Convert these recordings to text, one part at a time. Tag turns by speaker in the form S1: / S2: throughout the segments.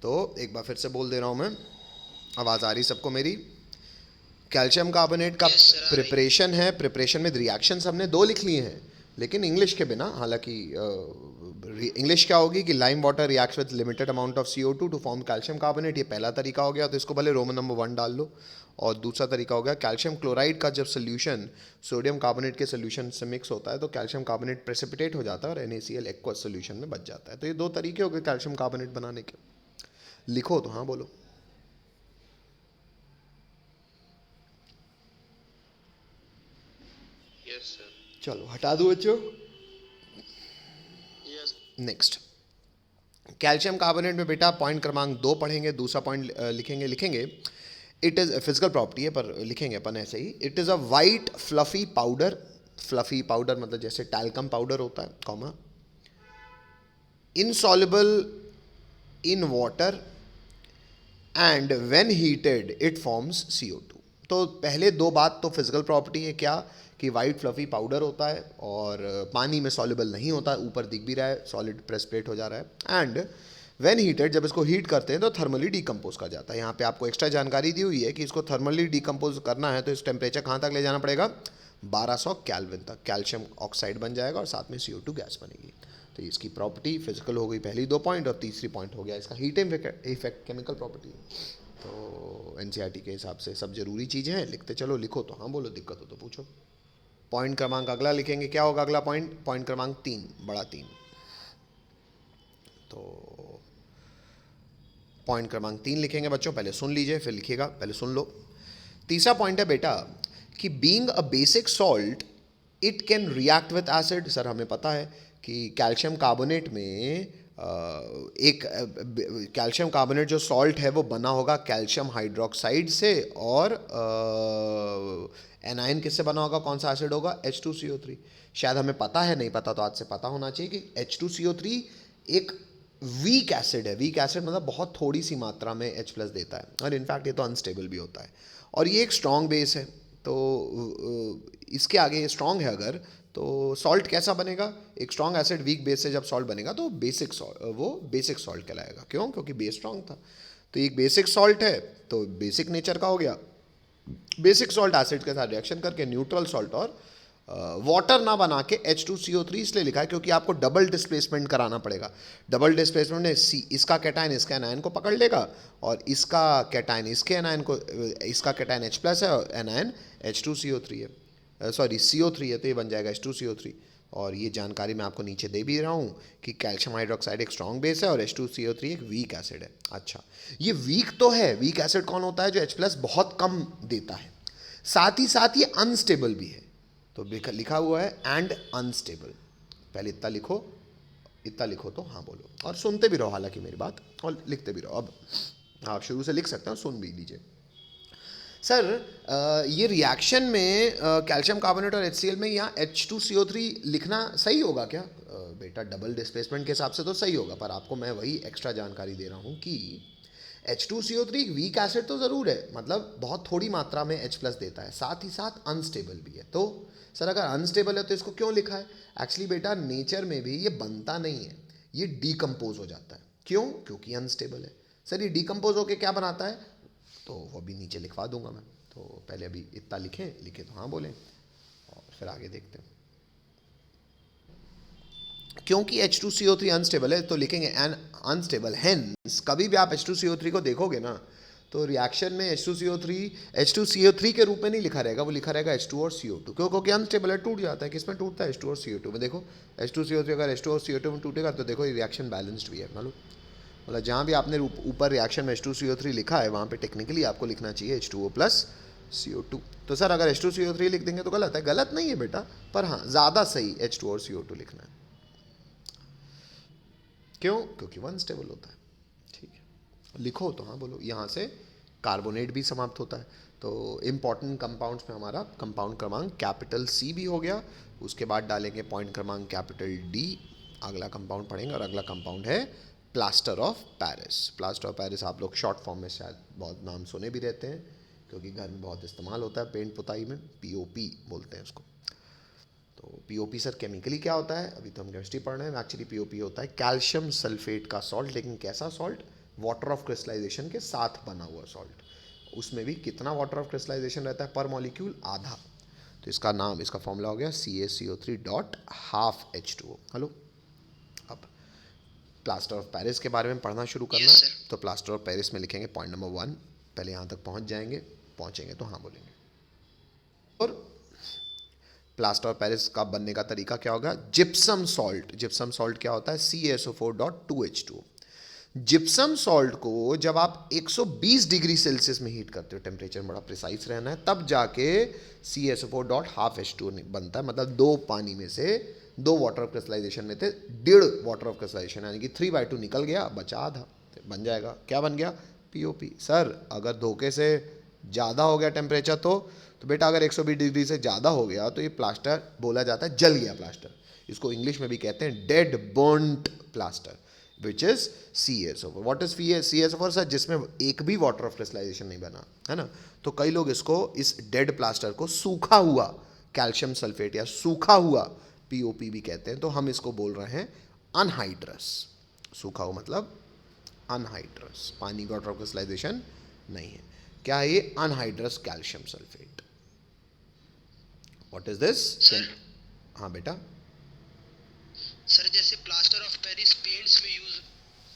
S1: तो एक बार फिर से बोल दे रहा हूँ मैं, आवाज़ आ रही सबको मेरी? कैल्शियम कार्बोनेट का प्रिपरेशन है, प्रिपरेशन में रिएक्शंस हमने दो लिख लिए हैं लेकिन इंग्लिश के बिना। हालांकि इंग्लिश क्या होगी कि lime water reacts with limited amount of CO2 to form calcium carbonate, ये पहला तरीका हो गया, तो इसको भले रोमन नंबर 1 डाल लो। और दूसरा तरीका हो गया कैल्शियम क्लोराइड का जब सोल्यूशन सोडियम कार्बोनेट के सोल्यूशन से मिक्स होता है तो कैल्शियम कार्बोनेट प्रेसिपिटेट हो जाता है और NaCl एक्वस सोल्यूशन में बच जाता है। तो ये दो तरीके हो गए कैल्शियम कार्बोनेट बनाने के। लिखो तो हाँ बोलो।
S2: Yes sir.
S1: चलो हटा दो बच्चों।
S2: यस।
S1: नेक्स्ट, कैल्शियम कार्बोनेट में बेटा पॉइंट क्रमांक 2 पढ़ेंगे, दूसरा पॉइंट लिखेंगे इट इज़ फिजिकल प्रॉपर्टी है पर लिखेंगे अपन ऐसे ही, it is a white fluffy powder. Fluffy powder मतलब जैसे टैल्कम पाउडर होता है, comma, insoluble in water and when heated it forms CO2। तो पहले दो बात तो फिजिकल प्रॉपर्टी है, क्या कि वाइट फ्लफी पाउडर होता है और पानी में सॉल्युबल नहीं होता, ऊपर दिख भी रहा है सॉलिड प्रेसिपिटेट हो जा रहा है। एंड व्हेन हीटेड, जब इसको हीट करते हैं तो थर्मली डिकम्पोज कर जाता है। यहाँ पे आपको एक्स्ट्रा जानकारी दी हुई है कि इसको थर्मली डिकम्पोज करना है तो इस टेम्परेचर कहाँ तक ले जाना पड़ेगा, 1200 केल्विन तक। कैल्शियम ऑक्साइड बन जाएगा और साथ में CO2 गैस बनेगी। तो इसकी प्रॉपर्टी फिजिकल हो गई पहली दो पॉइंट, और तीसरी पॉइंट हो गया इसका हीट इफेक्ट केमिकल प्रॉपर्टी। तो NCERT के हिसाब से सब जरूरी चीज़ें हैं, लिखते चलो। लिखो तो हाँ बोलो, दिक्कत हो तो पूछो। पॉइंट क्रमांक अगला लिखेंगे, क्या होगा अगला पॉइंट? पॉइंट क्रमांक 3, बड़ा 3। तो पॉइंट क्रमांक 3 लिखेंगे बच्चों, पहले सुन लीजिए फिर लिखिएगा, पहले सुन लो। तीसरा पॉइंट है बेटा कि being a basic salt it can react with acid. Sir हमें पता है कि कैल्शियम कार्बोनेट में एक कैल्शियम कार्बोनेट जो सॉल्ट है वो बना होगा कैल्शियम हाइड्रोक्साइड से, और एनायन किससे बना होगा, कौन सा एसिड होगा, H2CO3। शायद हमें पता है, नहीं पता तो आज से पता होना चाहिए कि H2CO3 एक वीक एसिड है। वीक एसिड मतलब बहुत थोड़ी सी मात्रा में H प्लस देता है, और इनफैक्ट ये तो अनस्टेबल भी होता है। और ये एक स्ट्रॉन्ग बेस है, तो इसके आगे ये स्ट्रॉन्ग है अगर, तो सॉल्ट कैसा बनेगा, एक स्ट्रॉन्ग एसिड वीक बेस से जब सॉल्ट बनेगा तो बेसिक सॉल्ट, वो बेसिक सॉल्ट कहलाएगा। क्यों? क्योंकि बेस स्ट्रॉन्ग था। तो एक बेसिक सॉल्ट है तो बेसिक नेचर का हो गया। बेसिक सॉल्ट एसिड के साथ रिएक्शन करके न्यूट्रल सॉल्ट और वाटर ना बना के H2CO3 इसलिए लिखा है क्योंकि आपको डबल डिस्प्लेसमेंट कराना पड़ेगा। डबल डिस्प्लेसमेंट में इसका कैटायन इसका एनायन को पकड़ लेगा, और इसका कैटायन इसके एनायन को, इसका कैटायन H प्लस है और एनायन H2CO3 है, सॉरी CO3 है, तो ये बन जाएगा H2CO3। और ये जानकारी मैं आपको नीचे दे भी रहा हूँ कि कैल्शियम हाइड्रोक्साइड एक स्ट्रॉन्ग बेस है और H2CO3 एक वीक एसिड है। अच्छा, ये वीक तो है, वीक एसिड कौन होता है, जो H प्लस बहुत कम देता है, साथ ही साथ ये अनस्टेबल भी है। तो लिखा हुआ है एंड अनस्टेबल। पहले इतना लिखो, इतना लिखो तो हाँ बोलो, और सुनते भी रहो हालांकि मेरी बात, और लिखते भी रहो। अब आप शुरू से लिख सकते हो, सुन भी लीजिए। सर ये रिएक्शन में कैल्शियम कार्बोनेट और HCl में यहाँ H2CO3 लिखना सही होगा क्या? बेटा डबल डिस्प्लेसमेंट के हिसाब से तो सही होगा, पर आपको मैं वही एक्स्ट्रा जानकारी दे रहा हूँ कि H2CO3 एक वीक एसिड तो ज़रूर है, मतलब बहुत थोड़ी मात्रा में H प्लस देता है, साथ ही साथ अनस्टेबल भी है। तो सर अगर अनस्टेबल है तो इसको क्यों लिखा है? एक्चुअली बेटा नेचर में भी ये बनता नहीं है, ये डीकम्पोज हो जाता है। क्यों? क्योंकि अनस्टेबल है। सर ये डीकम्पोज होकर क्या बनाता है, तो वो भी नीचे लिखवा दूंगा मैं। तो पहले अभी इतना लिखें, लिखे तो हाँ बोलें, और फिर आगे देखते हैं। क्योंकि H2CO3 अनस्टेबल है तो लिखेंगे एन अनस्टेबल। हेंस कभी भी आप H2CO3 को देखोगे ना तो रिएक्शन में H2CO3 के रूप में नहीं लिखा रहेगा, वो लिखा रहेगा H2 और CO2। क्यों? क्योंकि अनस्टेबल है, टूट जाता है। किसमें टूटता है? H2 और CO2 में। देखो H2CO3 अगर H2 और CO2 में टूटेगा तो देखो ये रिएक्शन बैलेंस्ड भी है, मालूम? मतलब जहाँ भी आपने ऊपर रिएक्शन में H2CO3 लिखा है वहाँ पे टेक्निकली आपको लिखना चाहिए H2O प्लस CO2। तो सर अगर H2CO3 लिख देंगे तो गलत है? गलत नहीं है बेटा, पर हाँ ज़्यादा सही H2 और CO2 लिखना है। क्यों? क्योंकि वो अनस्टेबल होता है। ठीक है, लिखो तो हाँ बोलो। यहाँ से कार्बोनेट भी समाप्त होता है। तो इम्पॉर्टेंट कंपाउंड्स में हमारा कंपाउंड क्रमांक कैपिटल C भी हो गया। उसके बाद डालेंगे पॉइंट क्रमांक कैपिटल D, अगला कंपाउंड पढ़ेंगे, और अगला कंपाउंड है plaster of Paris. Plaster of Paris आप लोग शॉर्ट फॉर्म में शायद बहुत नाम सुने भी रहते हैं क्योंकि घर में बहुत इस्तेमाल होता है पेंट पुताई में, POP बोलते हैं उसको। तो POP सर केमिकली क्या होता है? अभी तो हम केमिस्ट्री पढ़ रहे हैं। एक्चुअली POP होता है कैल्शियम सल्फेट का सॉल्ट, लेकिन कैसा सॉल्ट? वाटर ऑफ क्रिस्टलाइजेशन के साथ बना हुआ सॉल्ट। उसमें भी कितना वाटर ऑफ क्रिस्टलाइजेशन रहता है पर मॉलिक्यूल? आधा। तो इसका नाम, इसका फॉर्मूला हो गया CaCO3 dot half H2O। Hello, अब प्लास्टर ऑफ पेरिस के बारे में पढ़ना शुरू करना है। तो प्लास्टर ऑफ पेरिस में लिखेंगे पॉइंट नंबर 1, पहले यहाँ तक पहुँच जाएंगे, पहुँचेंगे तो हाँ बोलेंगे। और प्लास्टर ऑफ पेरिस का बनने का तरीका क्या होगा? Gypsum salt. जिप्सम सॉल्ट क्या होता है? CaSO4.2H2O। जिप्सम सॉल्ट को जब आप 120 डिग्री सेल्सियस में हीट करते हो, टेम्परेचर बड़ा प्रिसाइज रहना है, तब जाके CaSO4 डॉट हाफ H2O बनता है। मतलब 2 पानी में से 2 वाटर ऑफ क्रिस्टलाइजेशन में थे, 1.5 वाटर ऑफ क्रिस्टलाइजेशन, यानी कि 3/2 निकल गया, बचा आधा, तो बन जाएगा। क्या बन गया? POP। सर अगर धोखे से ज़्यादा हो गया टेम्परेचर तो बेटा अगर 120 डिग्री से ज़्यादा हो गया तो ये प्लास्टर बोला जाता है जल गया प्लास्टर। इसको इंग्लिश में भी कहते हैं dead burnt plaster, which is CaSO4। What is CaSO4? Sir जिसमें एक भी वाटर ऑफ क्रिस्टलाइजेशन नहीं बना है ना। तो कई लोग इसको, इस डेड प्लास्टर को सूखा हुआ कैल्शियम सल्फेट या सूखा हुआ POP भी कहते हैं। तो हम इसको बोल रहे हैं अनहाइड्रस। सूखा हुआ मतलब अनहाइड्रस, पानी का वाटर ऑफ क्रिस्टलाइजेशन नहीं है। क्या है ये? Anhydrous calcium sulphate. What is this? हाँ बेटा।
S2: सर जैसे प्लास्टर ऑफ पेरिस पेंट्स में यूज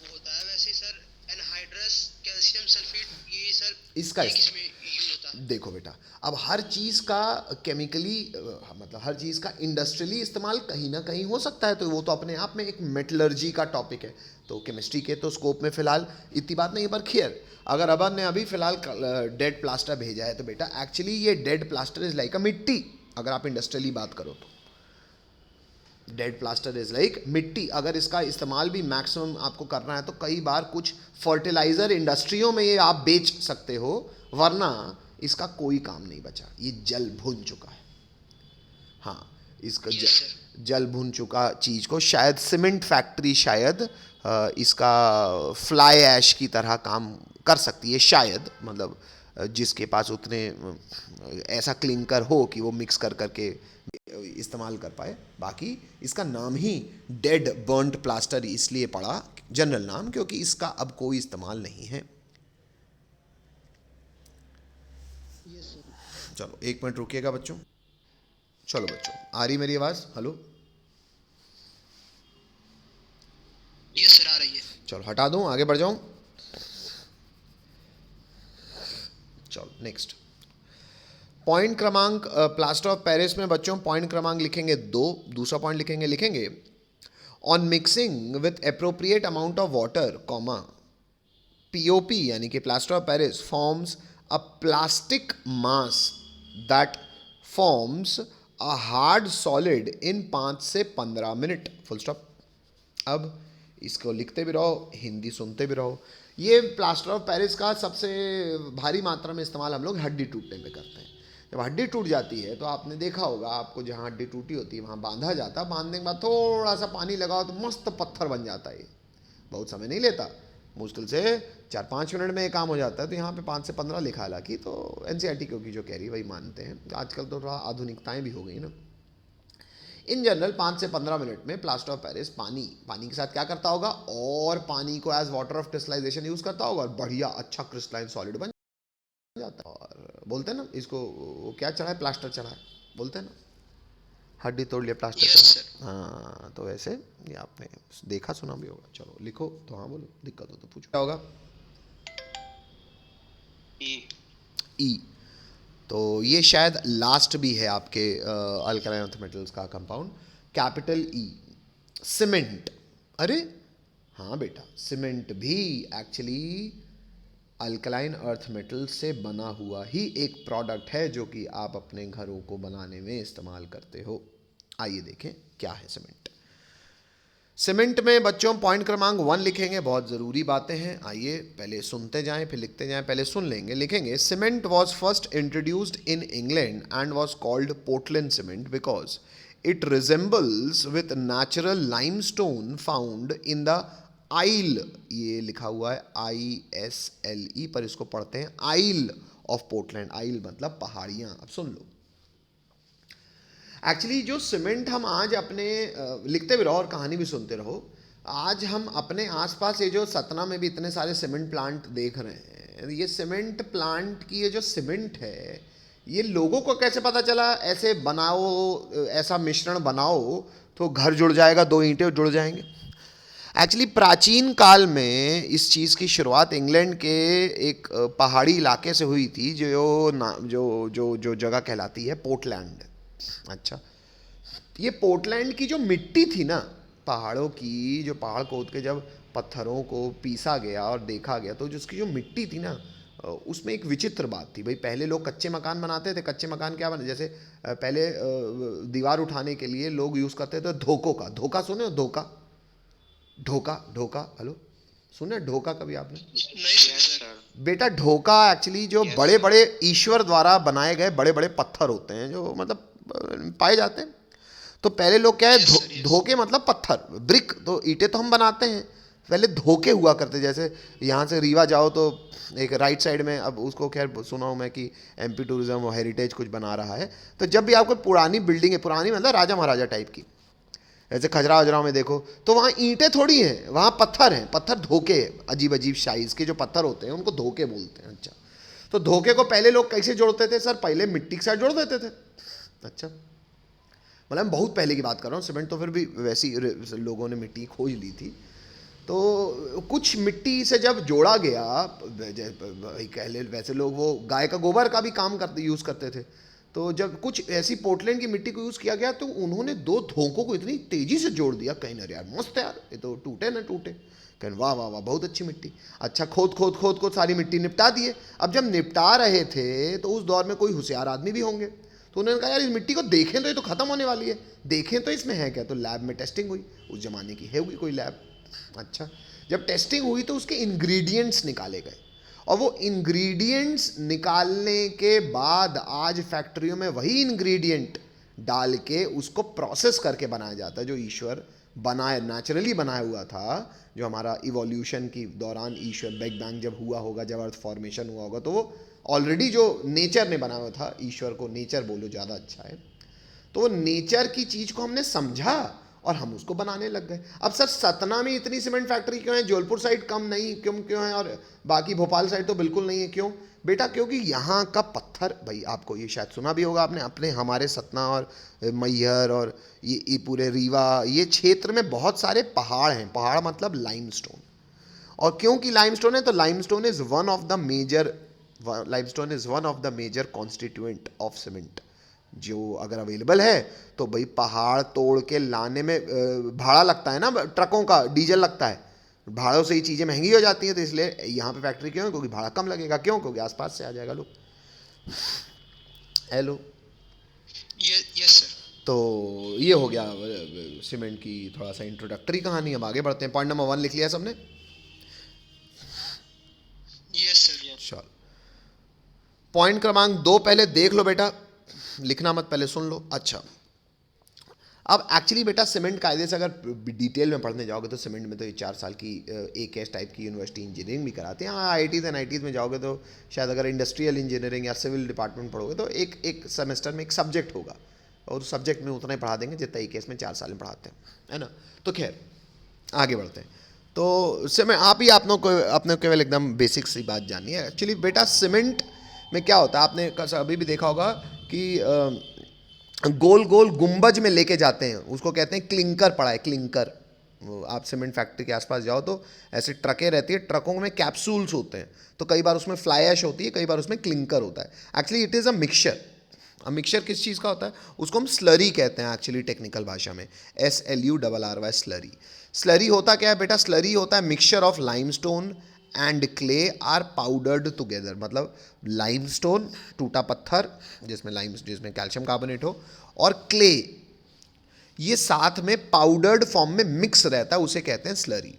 S2: होता है, वैसे सर एनहाइड्रस कैल्शियम सल्फेट ये सर
S1: इसका
S2: किसमें यूज होता है?
S1: देखो बेटा, अब हर चीज़ का केमिकली मतलब हर चीज़ का इंडस्ट्रियली इस्तेमाल कहीं ना कहीं हो सकता है, तो वो तो अपने आप में एक मेटलर्जी का टॉपिक है। तो केमिस्ट्री के तो स्कोप में फिलहाल इतनी बात नहीं है, पर खैर अगर अबन ने अभी फिलहाल डेड प्लास्टर भेजा है तो बेटा एक्चुअली ये डेड प्लास्टर इज लाइक अ मिट्टी। अगर आप इंडस्ट्रियली बात करो तो डेड प्लास्टर इज लाइक मिट्टी। अगर इसका इस्तेमाल भी मैक्सिमम आपको करना है तो कई बार कुछ फर्टिलाइजर इंडस्ट्रियों में ये आप बेच सकते हो, वरना इसका कोई काम नहीं बचा। ये जल भुन चुका है। हाँ, इसका जल भुन चुका चीज़ को शायद सीमेंट फैक्ट्री शायद इसका फ्लाई ऐश की तरह काम कर सकती है शायद। मतलब जिसके पास उतने ऐसा क्लिंकर हो कि वो मिक्स कर करके इस्तेमाल कर पाए। बाकी इसका नाम ही डेड बर्न्ट प्लास्टर इसलिए पड़ा, जनरल नाम, क्योंकि इसका अब कोई इस्तेमाल नहीं है। चलो 1 मिनट रुकिएगा बच्चों। चलो बच्चों, आ रही मेरी आवाज़? हेलो,
S2: यस सर आ रही है।
S1: चलो हटा दूं, आगे बढ़ जाऊं। चलो नेक्स्ट पॉइंट क्रमांक प्लास्टर ऑफ पेरिस में बच्चों पॉइंट क्रमांक लिखेंगे 2। दूसरा पॉइंट लिखेंगे on mixing with appropriate amount of water comma POP यानी कि plaster of Paris forms a plastic mass that forms a hard solid in 5 से 15 मिनट, फुल स्टॉप। अब इसको लिखते भी रहो, हिंदी सुनते भी रहो। ये प्लास्टर ऑफ पेरिस का सबसे भारी मात्रा में इस्तेमाल हम लोग हड्डी टूटने पे करते हैं। जब हड्डी टूट जाती है तो आपने देखा होगा, आपको जहाँ हड्डी टूटी होती है वहाँ बांधा जाता है, बांधने के बाद थोड़ा सा पानी लगाओ तो मस्त पत्थर बन जाता है। ये बहुत समय नहीं लेता, मुश्किल से 4-5 मिनट में ये काम हो जाता है। तो यहाँ पे 5 से 15 लिखा, हालांकि तो NCERT क्योंकि जो कह रही है वही मानते हैं। आजकल तो थोड़ा आधुनिकताएँ भी हो गई ना। इन जनरल 5 से 15 मिनट में प्लास्टर ऑफ पेरिस पानी के साथ क्या करता होगा, और पानी को as water of crystallisation use करता होगा और बढ़िया अच्छा क्रिस्टलाइन सॉलिड बन जाता है। और बोलते हैं ना इसको, वो क्या चढ़ा है? प्लास्टर चढ़ा है, बोलते हैं ना, हड्डी तोड़ लिया प्लास्टर चढ़ा। हाँ, तो वैसे ये आपने देखा सुना भी होगा। चलो लिखो तो हाँ बोलो, दिक्कत हो तो पूछो। क्या होगा? ई। तो ये शायद लास्ट भी है आपके अल्कलाइन अर्थ मेटल्स का कंपाउंड, कैपिटल E, सीमेंट। अरे हाँ बेटा, सीमेंट भी एक्चुअली अल्कलाइन अर्थ मेटल से बना हुआ ही एक प्रोडक्ट है जो कि आप अपने घरों को बनाने में इस्तेमाल करते हो। आइए देखें क्या है सीमेंट। सीमेंट में बच्चों पॉइंट क्रमांक 1 लिखेंगे, बहुत ज़रूरी बातें हैं। आइए पहले सुनते जाएं फिर लिखते जाएं। पहले सुन लेंगे, लिखेंगे cement was first introduced in England and was called Portland cement because it resembles with natural limestone found in the isle. ये लिखा हुआ है ISLE, पर इसको पढ़ते हैं आइल ऑफ पोर्टलैंड। आइल मतलब पहाड़ियाँ। अब सुन लो, एक्चुअली जो सीमेंट हम आज अपने लिखते भी रहो और कहानी भी सुनते रहो, आज हम अपने आसपास ये जो सतना में भी इतने सारे सीमेंट प्लांट देख रहे हैं, ये सीमेंट प्लांट की ये जो सीमेंट है, ये लोगों को कैसे पता चला ऐसे बनाओ, ऐसा मिश्रण बनाओ तो घर जुड़ जाएगा, दो ईंटें जुड़ जाएंगे? एक्चुअली प्राचीन काल में इस चीज़ की शुरुआत इंग्लैंड के एक पहाड़ी इलाके से हुई थी, जो जो जो जो जगह कहलाती है पोर्टलैंड। अच्छा, ये पोर्टलैंड की जो मिट्टी थी ना, पहाड़ों की, जो पहाड़ खोद के जब पत्थरों को पीसा गया और देखा गया तो जिसकी जो मिट्टी थी ना, उसमें एक विचित्र बात थी। भाई पहले लोग कच्चे मकान बनाते थे। कच्चे मकान क्या बने, जैसे पहले दीवार उठाने के लिए लोग यूज़ करते थे धोकों का। धोखा सुने हो? धोखा, ढोका, ढोका, हेलो, सुने ढोका कभी आपने?
S2: नहीं सर।
S1: बेटा ढोका एक्चुअली जो बड़े बड़े ईश्वर द्वारा बनाए गए बड़े बड़े पत्थर होते हैं, जो मतलब पाए जाते हैं। तो पहले लोग क्या है, धोके मतलब पत्थर, ब्रिक। तो ईंटें तो हम बनाते हैं, पहले धोके हुआ करते। जैसे यहाँ से रीवा जाओ तो एक राइट साइड में, अब उसको खैर सुना हूँ मैं कि एमपी टूरिज्म और हेरिटेज कुछ बना रहा है, तो जब भी आपको पुरानी बिल्डिंग है, पुरानी मतलब राजा महाराजा टाइप की, ऐसे खजरा वजराओं में देखो तो वहाँ ईंटें थोड़ी हैं, वहाँ पत्थर हैं, पत्थर धोके, अजीब अजीब साइज़ के जो पत्थर होते हैं उनको धोके बोलते हैं। अच्छा, तो धोके को पहले लोग कैसे जोड़ते थे सर? पहले मिट्टी के साथ जोड़ देते थे। अच्छा, मतलब बहुत पहले की बात कर रहा हूँ, सीमेंट तो फिर भी वैसी लोगों ने मिट्टी खोज ली थी। तो कुछ मिट्टी से जब जोड़ा गया, कह ले वैसे लोग वो गाय का गोबर का भी काम करते, यूज़ करते थे। तो जब कुछ ऐसी पोर्टलैंड की मिट्टी को यूज़ किया गया तो उन्होंने दो धोकों को इतनी तेज़ी से जोड़ दिया, कहीं ना यार मस्त है यार, ये तो टूटे ना टूटे। कहीं वाह वाह वाह, बहुत अच्छी मिट्टी। अच्छा, खोद खोद खोद खोद सारी मिट्टी निपटा दिए। अब जब निपटा रहे थे तो उस दौर में कोई होशियार आदमी भी होंगे, तो उन्होंने कहा यार इस मिट्टी को देखें तो ये तो ख़त्म होने वाली है, देखें तो इसमें है क्या। तो लैब में टेस्टिंग हुई, उस ज़माने की है कोई लैब। अच्छा, जब टेस्टिंग हुई तो उसके इंग्रेडिएंट्स निकाले गए, और वो इंग्रेडिएंट्स निकालने के बाद आज फैक्ट्रियों में वही इंग्रेडिएंट डाल के उसको प्रोसेस करके बनाया जाता है, जो ईश्वर बनाए, नेचुरली बनाया हुआ था। जो हमारा इवोल्यूशन की दौरान ईश्वर बिग बैंग जब हुआ होगा, जब अर्थ फॉर्मेशन हुआ होगा, तो वो ऑलरेडी जो नेचर ने बनाया हुआ था, ईश्वर को नेचर बोलो ज़्यादा अच्छा है, तो वो नेचर की चीज़ को हमने समझा और हम उसको बनाने लग गए। अब सर सतना में इतनी सीमेंट फैक्ट्री क्यों है, जबलपुर साइड कम नहीं क्यों क्यों है, और बाकी भोपाल साइड तो बिल्कुल नहीं है, क्यों बेटा? क्योंकि यहाँ का पत्थर, भाई आपको ये शायद सुना भी होगा आपने, अपने हमारे सतना और मैहर और ये पूरे रीवा, ये क्षेत्र में बहुत सारे पहाड़ हैं। पहाड़ मतलब लाइमस्टोन। और क्योंकि लाइमस्टोन है तो limestone is one of the major constituent of cement, जो अगर अवेलेबल है तो भाई पहाड़ तोड़ के लाने में भाड़ा लगता है ना, ट्रकों का डीजल लगता है, भाड़ों से ही चीज़ें महंगी हो जाती हैं। तो इसलिए यहाँ पे फैक्ट्री क्यों है? क्योंकि भाड़ा कम लगेगा। क्यों? क्योंकि आसपास से आ जाएगा लोग। Hello,
S2: yes sir.
S1: तो ये हो गया सीमेंट की थोड़ा सा इंट्रोडक्टरी कहानी। अब आगे बढ़ते हैं। पॉइंट नंबर 1 लिख लिया सबने?
S2: Yes sir.
S1: चल, पॉइंट क्रमांक 2 पहले देख लो बेटा, लिखना मत, पहले सुन लो। अच्छा, अब एक्चुअली बेटा सीमेंट कायदे से अगर डिटेल में पढ़ने जाओगे तो सीमेंट में तो ये 4 साल की एक एस टाइप की यूनिवर्सिटी इंजीनियरिंग भी कराते हैं। हाँ, IITs में जाओगे तो शायद अगर इंडस्ट्रियल इंजीनियरिंग या सिविल डिपार्टमेंट पढ़ोगे तो एक सेमेस्टर में एक सब्जेक्ट होगा, और उस सब्जेक्ट में उतना ही पढ़ा देंगे जितना एक केस में 4 साल में पढ़ाते हैं, है ना। तो खैर आगे बढ़ते हैं। तो सीमेंट, आप ही आपने केवल एकदम बेसिक सी बात जानी है। एक्चुअली बेटा सीमेंट में क्या होता है, आपने अभी भी देखा होगा कि गोल गोल गुंबज में लेके जाते हैं, उसको कहते हैं क्लिंकर। पड़ा है क्लिंकर? आप सीमेंट फैक्ट्री के आसपास जाओ तो ऐसे ट्रकें रहती है, ट्रकों में कैप्सूल्स होते हैं, तो कई बार उसमें फ्लाई ऐश होती है, कई बार उसमें क्लिंकर होता है। Actually it is a mixture. अब मिक्सचर किस चीज़ का होता है? उसको हम स्लरी कहते हैं एक्चुअली टेक्निकल भाषा में, SLURRY, स्लरी। स्लरी होता क्या है बेटा? स्लरी होता है mixture of limestone and clay are powdered together. मतलब लाइमस्टोन, टूटा पत्थर जिसमें कैल्शियम कार्बोनेट हो, और क्ले, ये साथ में पाउडर्ड फॉर्म में मिक्स रहता है, उसे कहते हैं स्लरी।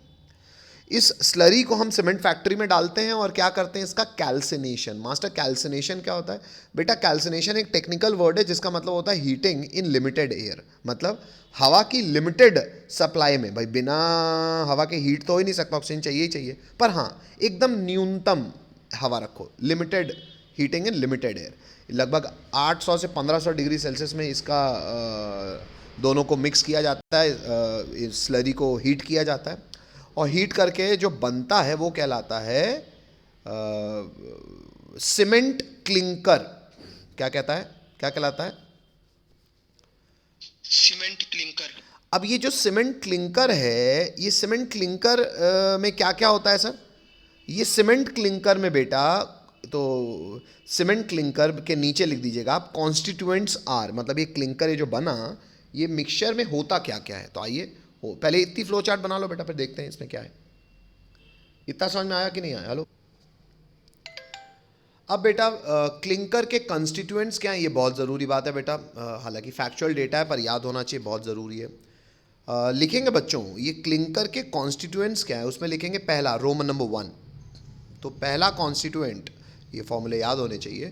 S1: इस स्लरी को हम सीमेंट फैक्ट्री में डालते हैं और क्या करते हैं? इसका कैल्सिनेशन। मास्टर, कैल्सिनेशन क्या होता है बेटा? कैल्सिनेशन एक टेक्निकल वर्ड है जिसका मतलब होता है हीटिंग इन लिमिटेड एयर। मतलब हवा की लिमिटेड सप्लाई में, भाई बिना हवा के हीट तो हो ही नहीं सकता, ऑक्सीजन चाहिए ही चाहिए, पर हाँ एकदम न्यूनतम हवा रखो, limited heating in limited air. लगभग 800 से 1500 डिग्री सेल्सियस में इसका दोनों को मिक्स किया जाता है, इस स्लरी को हीट किया जाता है, और हीट करके जो बनता है वो कहलाता है सीमेंट क्लिंकर। क्या कहता है, क्या कहलाता है?
S2: Cement clinker.
S1: अब ये जो सीमेंट क्लिंकर है, ये सीमेंट क्लिंकर में क्या क्या होता है सर? ये सीमेंट क्लिंकर में बेटा, तो सीमेंट क्लिंकर के नीचे लिख दीजिएगा आप कॉन्स्टिट्यूएंट्स आर, मतलब ये क्लिंकर ये जो बना, ये मिक्सचर में होता क्या क्या है। तो आइए हो पहले इतनी फ्लो चार्ट बना लो बेटा, फिर देखते हैं इसमें क्या है। इतना समझ में आया कि नहीं आया? हेलो। अब बेटा क्लिंकर के कंस्टिट्यूएंट्स क्या हैं, ये बहुत ज़रूरी बात है बेटा। हालांकि फैक्चुअल डेटा है पर याद होना चाहिए, बहुत ज़रूरी है। लिखेंगे बच्चों, ये क्लिंकर के कॉन्स्टिट्यूएंट्स क्या है, उसमें लिखेंगे पहला रोमन नंबर 1। तो पहला कॉन्स्टिट्यूएंट, ये फॉर्मूले याद होने चाहिए।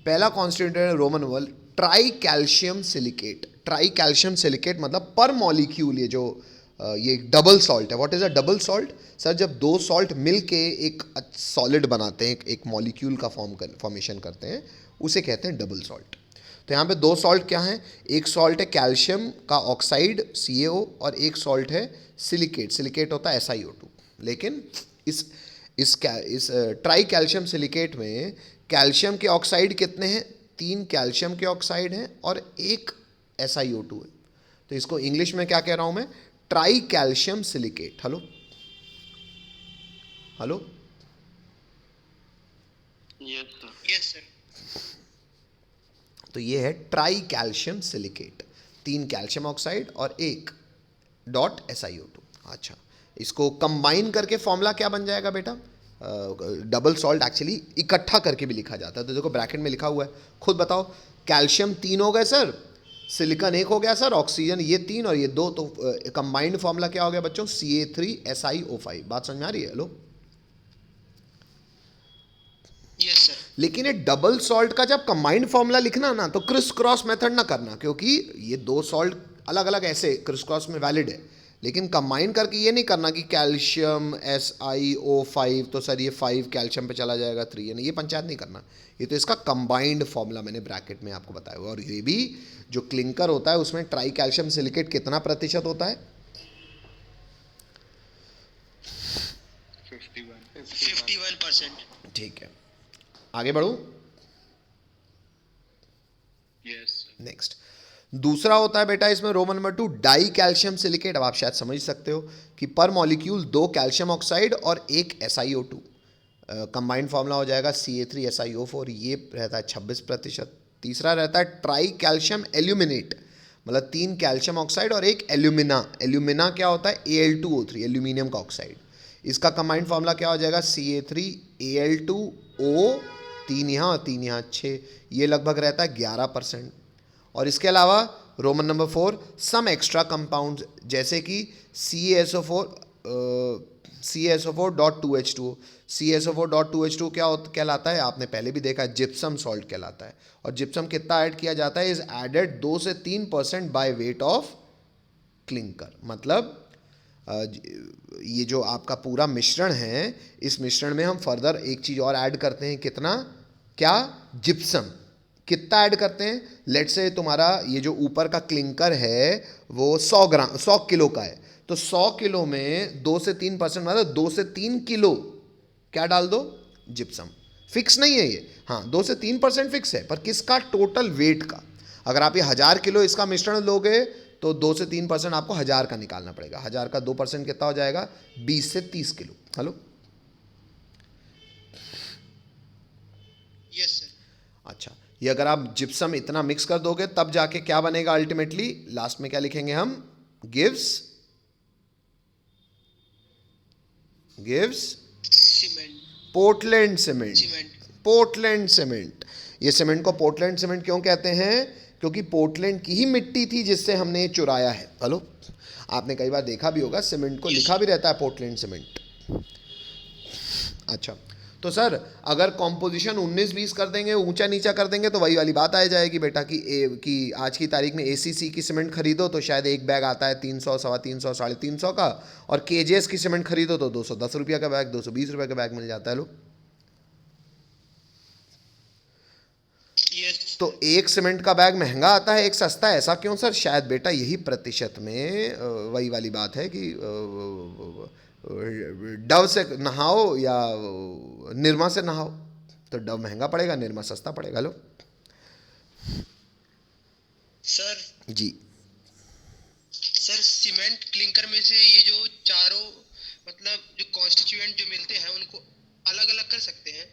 S1: पहला कॉन्स्टिट्यूएंट है Roman number try calcium silicate. Try calcium silicate मतलब पर मॉलिक्यूल ये जो ये डबल सॉल्ट है। What is a double salt? Sir जब दो सॉल्ट मिलके एक सॉलिड बनाते हैं, एक मॉलिक्यूल का फॉर्मेशन करते हैं, उसे कहते हैं डबल सॉल्ट। तो यहाँ पे दो सॉल्ट क्या हैं? एक सॉल्ट है कैल्शियम का ऑक्साइड CaO, और एक सॉल्ट है सिलिकेट। सिलिकेट होता है SiO2। लेकिन इस ट्राई कैल्शियम सिलिकेट में कैल्शियम के ऑक्साइड कितने हैं? 3 कैल्शियम के ऑक्साइड हैं और 1 SiO2 है। तो इसको इंग्लिश में क्या कह रहा हूं मैं? Try calcium silicate. Hello hello.
S2: Yes sir.
S1: तो ये है try calcium silicate, 3 calcium oxide और 1 डॉट SiO2। अच्छा, इसको कंबाइन करके फॉर्मूला क्या बन जाएगा बेटा? डबल सॉल्ट एक्चुअली इकट्ठा करके भी लिखा जाता है। तो देखो ब्रैकेट में लिखा हुआ है, खुद बताओ। कैल्शियम 3 हो गए सर, सिलिकॉन 1 हो गया सर, ऑक्सीजन ये 3 और ये 2, तो कंबाइंड फॉर्मूला क्या हो गया बच्चों? Ca3SiO5। बात समझ में आ रही है? हेलो।
S2: Yes sir.
S1: लेकिन ये डबल सॉल्ट का जब कंबाइंड फॉर्मूला लिखना ना, तो क्रिस क्रॉस मेथड ना करना, क्योंकि ये दो सॉल्ट अलग अलग ऐसे क्रिस क्रॉस में वैलिड है, लेकिन कंबाइन करके ये नहीं करना कि कैल्शियम SiO5, तो सर ये 5 कैल्शियम पे चला जाएगा 3, यानी ये पंचायत नहीं करना। ये तो इसका कंबाइंड फॉर्मूला मैंने ब्रैकेट में आपको बताया हुआ। और ये भी जो क्लिंकर होता है उसमें ट्राई कैल्शियम सिलिकेट कितना प्रतिशत होता है?
S2: 51%।
S1: ठीक है, आगे बढ़ूं?
S2: यस।
S1: नेक्स्ट दूसरा होता है बेटा इसमें Roman number 2 die calcium silicate. अब आप शायद समझ सकते हो कि पर मॉलिक्यूल 2 कैल्शियम ऑक्साइड और 1 SiO2। कंबाइंड फॉर्मूला हो जाएगा Ca3SiO4, ये रहता है 26%। तीसरा रहता है ट्राई कैल्शियम एल्यूमिनेट, मतलब 3 कैल्शियम ऑक्साइड और 1 एल्यूमिना। एल्यूमिना क्या होता है? Al2O3, एल्यूमिनियम का ऑक्साइड। इसका कंबाइंड फॉर्मूला क्या हो जाएगा? Ca3Al2O, 3 यहाँ और 3 यहाँ, 6, ये लगभग रहता है 11%। और इसके अलावा Roman number 4 some extra compound, जैसे कि CaSO4.2H2O। CaSO4.2H2 क्या कहलाता है? आपने पहले भी देखा है, जिप्सम सॉल्ट कहलाता है। और जिप्सम कितना ऐड किया जाता है? इज एडेड 2 से 3% बाय वेट ऑफ क्लिंकर। मतलब ये जो आपका पूरा मिश्रण है, इस मिश्रण में हम फर्दर एक चीज़ और ऐड करते हैं। कितना? क्या? जिप्सम। कितना ऐड करते हैं? लेट से तुम्हारा ये जो ऊपर का क्लिंकर है वो 100 किलो का है, तो 100 किलो में 2 से 3%, मतलब 2 से 3 किलो क्या डाल दो? जिप्सम। फिक्स नहीं है ये, हाँ 2 से 3% फिक्स है, पर किसका? टोटल वेट का। अगर आप ये 1000 किलो इसका मिश्रण लोगे तो 2 से 3% आपको 1000 का निकालना पड़ेगा। 1000 का 2% कितना हो जाएगा? 20 से 30 किलो। हेलो।
S2: Yes sir.
S1: अच्छा, ये अगर आप जिप्सम इतना मिक्स कर दोगे तब जाके क्या बनेगा अल्टीमेटली? लास्ट में क्या लिखेंगे हम? Gives
S2: cement.
S1: Portland cement.
S2: Cement.
S1: Portland cement. ये सीमेंट को पोर्टलैंड सीमेंट क्यों कहते हैं? क्योंकि पोर्टलैंड की ही मिट्टी थी जिससे हमने चुराया है। हेलो, आपने कई बार देखा भी होगा सीमेंट को लिखा भी रहता है पोर्टलैंड सीमेंट। अच्छा, तो सर अगर कॉम्पोजिशन 19-20 कर देंगे, ऊंचा नीचा कर देंगे, तो वही वाली बात आ जाएगी बेटा कि आज की तारीख में ACC की सीमेंट खरीदो तो शायद एक बैग आता है 300, 350, 350 का, और KJS की सीमेंट खरीदो तो 210 रुपये का बैग, 220 रुपये का बैग मिल जाता है। लो,
S2: यस।
S1: तो एक सीमेंट का बैग महंगा आता है, एक सस्ता है, ऐसा क्यों सर? शायद बेटा यही प्रतिशत में वही वाली बात है कि डव से नहाओ या निरमा से नहाओ, तो डव महंगा पड़ेगा, निरमा सस्ता पड़ेगा। लो
S2: सर
S1: जी,
S2: सर सीमेंट क्लिंकर में से ये जो चारों मतलब जो कॉन्स्टिट्यूएंट जो मिलते हैं उनको अलग अलग कर सकते हैं?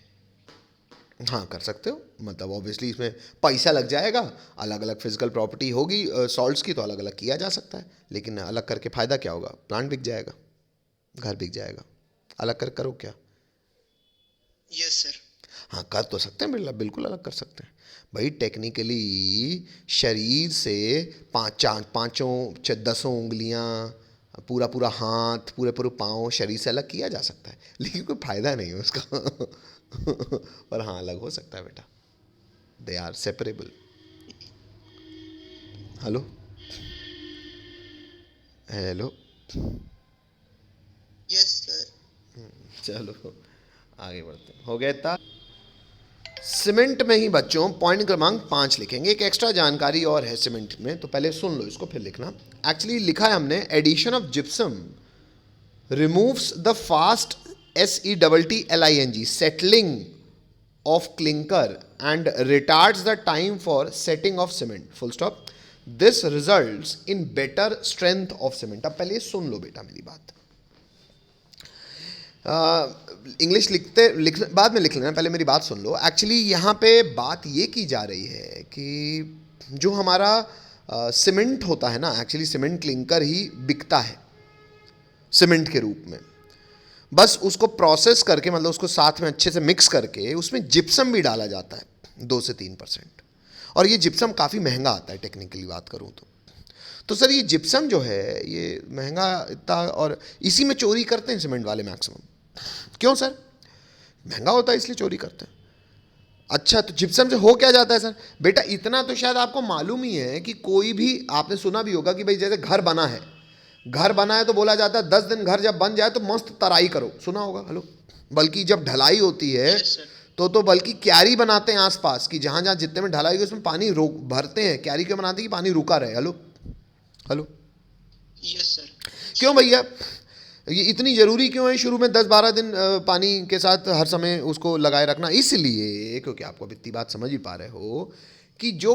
S1: हाँ कर सकते हो, मतलब ऑब्वियसली इसमें पैसा लग जाएगा, अलग अलग फिजिकल प्रॉपर्टी होगी सॉल्ट्स की, तो अलग अलग किया जा सकता है, लेकिन अलग करके फ़ायदा क्या होगा? प्लांट बिक जाएगा, घर बिक जाएगा, अलग कर करो क्या?
S2: Yes sir.
S1: हाँ कर तो सकते हैं, बिल्कुल बिल्कुल अलग कर सकते हैं भाई। टेक्निकली शरीर से पाँचों दसों उंगलियां, पूरा पूरा हाथ, पूरे पूरे पाँव शरीर से अलग किया जा सकता है, लेकिन कोई फ़ायदा नहीं है उसका पर हाँ अलग हो सकता है बेटा, they are separable. Hello hello,
S2: yes sir.
S1: चलो आगे बढ़ते हैं, हो गया इतना। सीमेंट में ही बच्चों पॉइंट क्रमांक 5 लिखेंगे, एक एक्स्ट्रा जानकारी और है सीमेंट में, तो पहले सुन लो इसको फिर लिखना। एक्चुअली लिखा है हमने, addition of gypsum removes the fast SETTLING settling of clinker and retards the time for setting of cement, full stop. This results in better strength of cement. अब पहले सुन लो बेटा मेरी बात, इंग्लिश लिख बाद में लिख लेना, पहले मेरी बात सुन लो। एक्चुअली यहाँ पे बात ये की जा रही है कि जो हमारा सीमेंट होता है ना, एक्चुअली सीमेंट क्लिंकर ही बिकता है सीमेंट के रूप में, बस उसको प्रोसेस करके, मतलब उसको साथ में अच्छे से मिक्स करके उसमें जिप्सम भी डाला जाता है 2 से 3%, और ये जिप्सम काफ़ी महंगा आता है टेक्निकली बात करूँ तो सर ये जिप्सम जो है ये महंगा इतना, और इसी में चोरी करते हैं सीमेंट वाले मैक्सिमम। क्यों सर? महंगा होता है इसलिए चोरी करते हैं। अच्छा तो जिप्सम से हो क्या जाता है सर? बेटा इतना तो शायद आपको मालूम ही है कि कोई भी, आपने सुना भी होगा कि भाई जैसे घर बना है तो बोला जाता है 10 दिन घर जब बन जाए तो मस्त तराई करो, सुना होगा। हेलो, बल्कि जब ढलाई होती है तो बल्कि क्यारी बनाते हैं आसपास, कि जहाँ जहाँ जितने में ढलाई है उसमें पानी रोक भरते हैं, क्यारी क्यों बनाते हैं कि पानी रुका रहे। Hello hello,
S2: yes sir.
S1: क्यों भैया, ये इतनी ज़रूरी क्यों है शुरू में 10-12 दिन पानी के साथ हर समय उसको लगाए रखना? इसलिए क्योंकि आपको अब इतनी बात समझ ही पा रहे हो कि जो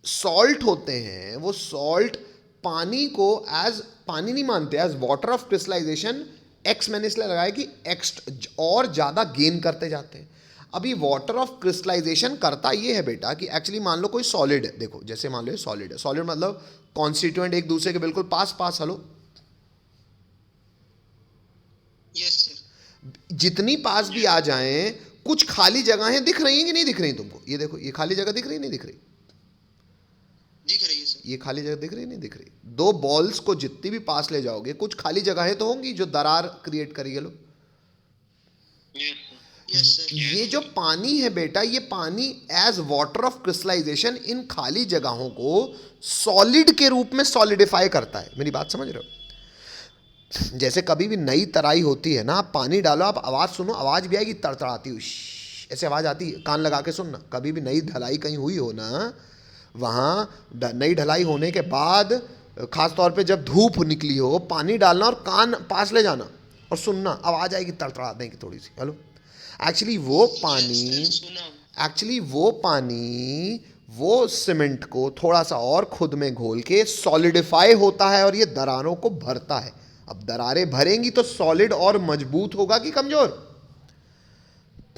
S1: सॉल्ट होते हैं वो सॉल्ट पानी को एज पानी नहीं मानते, as water of crystallisation X मैंने इसलिए लगाया कि एक्स और ज़्यादा गेन करते जाते हैं। अभी वाटर ऑफ क्रिस्टलाइजेशन करता ये है बेटा कि एक्चुअली मान लो कोई सॉलिड है, देखो जैसे मान लो ये सॉलिड है, सॉलिड मतलब कॉन्स्टिट्यूएंट एक दूसरे के बिल्कुल पास पास। Hello,
S2: yes sir.
S1: जितनी पास भी आ जाएं, कुछ खाली जगहें दिख रही हैं कि नहीं दिख रही तुमको? ये देखो, ये खाली जगह दिख रही नहीं दिख रही?
S2: दिख रही है सर।
S1: ये खाली जगह दिख रही नहीं दिख रही? 2 बॉल्स को जितनी भी पास ले जाओगे, कुछ खाली जगहें तो होंगी जो दरार क्रिएट करेगी। लो,
S2: यस सर।
S1: ये जो पानी है बेटा, ये पानी एज वाटर ऑफ क्रिस्टलाइजेशन इन खाली जगहों को सॉलिड के रूप में सॉलिडिफाई करता है। मेरी बात समझ रहे हो? जैसे कभी भी नई तराई होती है ना, आप पानी डालो, आप आवाज़ सुनो, आवाज़ भी आएगी तड़तड़ाती हुई, ऐसे आवाज़ आती है, कान लगा के सुनना। कभी भी नई ढलाई कहीं हुई हो ना, वहाँ नई ढलाई होने के बाद ख़ास तौर पे जब धूप निकली हो, पानी डालना और कान पास ले जाना और सुनना, आवाज़ आएगी तड़तड़ाने की थोड़ी सी। हेलो, एक्चुअली वो पानी वो सीमेंट को थोड़ा सा और खुद में घोल के सॉलिडिफाई होता है और ये दरारों को भरता है। अब दरारें भरेंगी तो सॉलिड और मजबूत होगा कि कमजोर?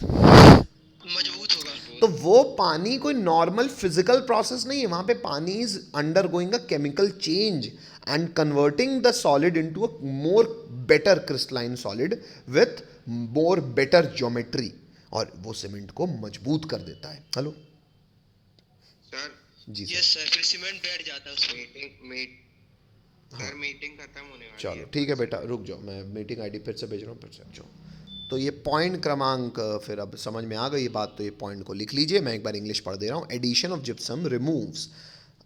S2: मजबूत होगा।
S1: तो वो पानी कोई नॉर्मल फिजिकल प्रोसेस नहीं है, वहां पे pani is undergoing a chemical change and converting the solid into a more better crystalline solid with more better geometry, और वो सीमेंट को मजबूत कर देता है। Hello
S2: sir.
S1: जी सर।
S2: यस सर, फिर सीमेंट बैठ जाता है उसमें।
S1: हाँ।
S2: सर मीटिंग खत्म होने वाली है।
S1: चलो ठीक है बेटा, रुक जाओ, मैं मीटिंग आईडी फिर से भेज रहा हूँ, फिर से जाओ। तो ये पॉइंट क्रमांक फिर अब समझ में आ गई ये बात, तो ये पॉइंट को लिख लीजिए, मैं एक बार इंग्लिश पढ़ दे रहा हूँ। एडिशन ऑफ जिप्सम रिमूव्स,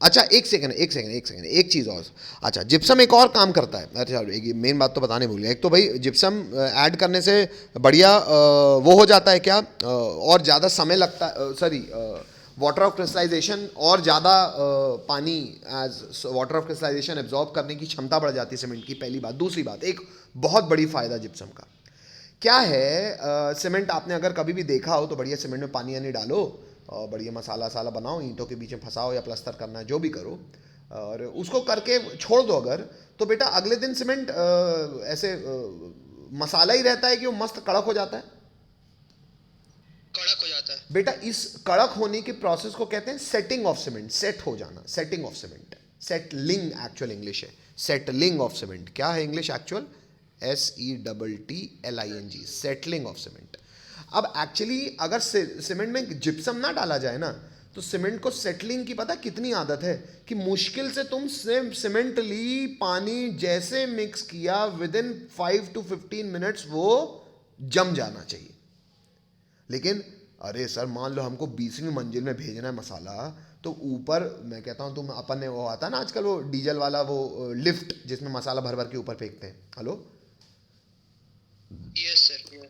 S1: अच्छा एक सेकंड, एक चीज़ और। अच्छा, जिप्सम एक और काम करता है। अच्छा, एक मेन बात तो बताने भूल गया। एक तो भाई जिप्सम ऐड करने से बढ़िया वो हो जाता है क्या, और ज़्यादा समय लगता है, सॉरी वाटर ऑफ क्रिस्टलाइजेशन और ज़्यादा पानी as water of crystallisation absorb करने की क्षमता बढ़ जाती है सीमेंट की, पहली बात। दूसरी बात, एक बहुत बड़ी फ़ायदा जिप्सम का क्या है, सीमेंट आपने अगर कभी भी देखा हो तो बढ़िया सीमेंट में पानी यानी डालो और बढ़िया मसाला वसाला बनाओ, ईंटों के बीच में फंसाओ या प्लस्तर करना है जो भी करो, और उसको करके छोड़ दो अगर, तो बेटा अगले दिन सीमेंट ऐसे मसाला ही रहता है कि वो मस्त कड़क हो जाता है।
S2: कड़क हो जाता है।
S1: बेटा इस कड़क होने की प्रोसेस को कहते हैं सेटिंग ऑफ सीमेंट, सेट हो जाना, setting of cement, settling actual English है, सेटलिंग ऑफ सीमेंट। क्या है English actual? SETTLING, settling of cement. अब एक्चुअली अगर सीमेंट में जिप्सम ना डाला जाए ना, तो सीमेंट को सेटलिंग की पता कितनी आदत है कि मुश्किल से तुम सीमेंट ली, पानी जैसे मिक्स किया, विद इन 5 to 15 मिनट्स वो जम जाना चाहिए। लेकिन अरे सर मान लो हमको 20वीं मंजिल में भेजना है मसाला, तो ऊपर मैं कहता हूँ तुम अपन ने वो आता है ना आजकल वो डीजल वाला वो लिफ्ट जिसमें मसाला भर भर के ऊपर फेंकते हैं, हेलो,
S2: यस सर।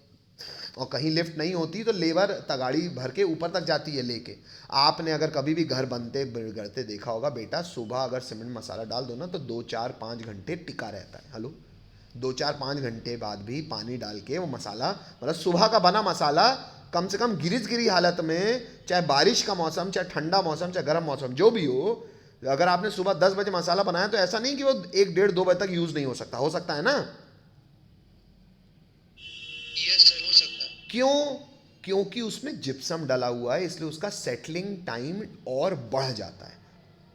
S1: और कहीं लिफ्ट नहीं होती तो लेबर तगाड़ी भर के ऊपर तक जाती है लेके। आपने अगर कभी भी घर बनते बिगड़ते देखा होगा बेटा, सुबह अगर सीमेंट मसाला डाल दो ना तो 2-4-5 घंटे टिका रहता है, हेलो, 2-4-5 घंटे बाद भी पानी डाल के वो मसाला, मतलब सुबह का बना मसाला कम से कम गिरी हालत में, चाहे बारिश का मौसम, चाहे ठंडा मौसम, चाहे गर्म मौसम, जो भी हो, अगर आपने सुबह 10 बजे मसाला बनाया तो ऐसा नहीं कि वो 1-1.5-2 बजे तक यूज़ नहीं हो सकता है ना।
S2: यस सर, हो सकता है।
S1: क्यों? क्योंकि उसमें जिप्सम डला हुआ है, इसलिए उसका सेटलिंग टाइम और बढ़ जाता है।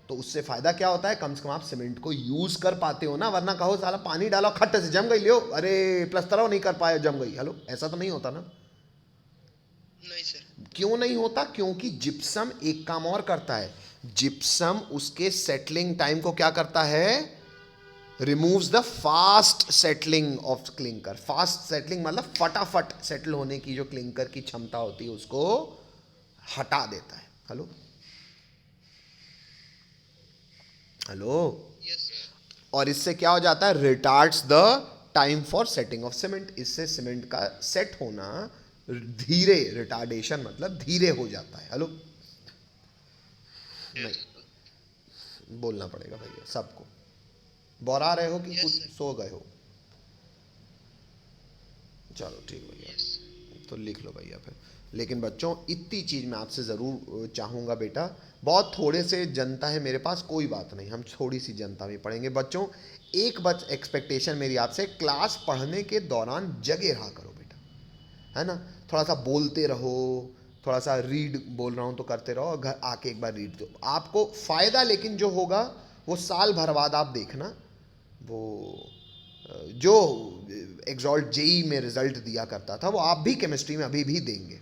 S1: तो उससे फायदा क्या होता है, कम से कम आप सीमेंट को यूज कर पाते हो ना, वरना कहो साला पानी डालो खट्टे से जम गई, लियो अरे प्लस्तरा नहीं कर पाए जम गई, हेलो, ऐसा तो नहीं होता ना।
S2: नहीं सर।
S1: क्यों नहीं होता? क्योंकि जिप्सम एक काम और करता है, जिप्सम उसके सेटलिंग टाइम को क्या करता है, removes the fast settling of clinker. Fast settling मतलब फटाफट सेटल होने की जो क्लिंकर की क्षमता होती है उसको हटा देता है, हेलो, हेलो।
S2: Yes sir.
S1: और इससे क्या हो जाता है, retards the time for setting of cement. इससे सीमेंट का सेट होना धीरे, रिटार्डेशन मतलब धीरे हो जाता है, हेलो। नहीं बोलना पड़ेगा भैया सबको। बोरा रहे हो कि
S2: Yes,
S1: कुछ
S2: sir.
S1: सो गए हो? चलो ठीक भैया,
S2: यस।
S1: तो लिख लो भैया फिर। लेकिन बच्चों इतनी चीज़ मैं आपसे ज़रूर चाहूँगा बेटा, बहुत थोड़े से जनता है मेरे पास, कोई बात नहीं, हम थोड़ी सी जनता में पढ़ेंगे बच्चों। एक एक्सपेक्टेशन मेरी आपसे, क्लास पढ़ने के दौरान जगे रहा करो बेटा, है ना, थोड़ा सा बोलते रहो, थोड़ा सा रीड, बोल रहा हूँ तो करते रहो, और घर आके एक बार रीड दो, आपको फ़ायदा लेकिन जो होगा वो साल भर बाद आप देखना, वो जो एग्जॉल्ट जेई में रिजल्ट दिया करता था वो आप भी केमिस्ट्री में अभी भी देंगे,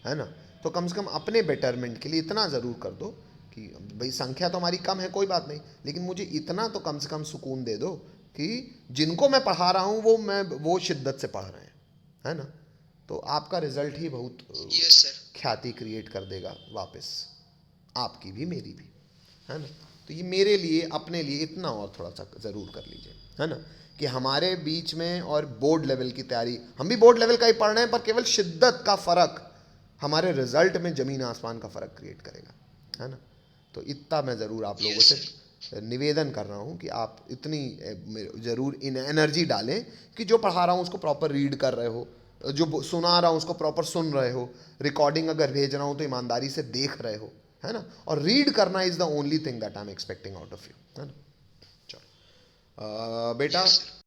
S1: है ना। तो कम से कम अपने बेटरमेंट के लिए इतना ज़रूर कर दो कि भाई संख्या तो हमारी कम है कोई बात नहीं, लेकिन मुझे इतना तो कम से कम सुकून दे दो कि जिनको मैं पढ़ा रहा हूँ वो शिद्दत से पढ़ रहे हैं, है ना। तो आपका रिजल्ट ही बहुत
S2: यस सर।
S1: ख्याति क्रिएट कर देगा वापस, आपकी भी मेरी भी, है ना। तो ये मेरे लिए अपने लिए इतना और थोड़ा सा ज़रूर कर लीजिए, है ना, कि हमारे बीच में और बोर्ड लेवल की तैयारी, हम भी बोर्ड लेवल का ही पढ़ रहे हैं, पर केवल शिद्दत का फ़र्क हमारे रिजल्ट में ज़मीन आसमान का फ़र्क क्रिएट करेगा, है ना। तो इतना मैं ज़रूर आप लोगों
S2: Yes,
S1: से निवेदन कर रहा हूँ कि आप इतनी ज़रूर इन एनर्जी डालें कि जो पढ़ा रहा हूँ उसको प्रॉपर रीड कर रहे हो, जो सुना रहा हूँ उसको प्रॉपर सुन रहे हो, रिकॉर्डिंग अगर भेज रहा हूँ तो ईमानदारी से देख रहे हो, है ना। और रीड करना is the only thing that I am expecting out of you, है ना। चलो बेटा
S2: Yes, sir.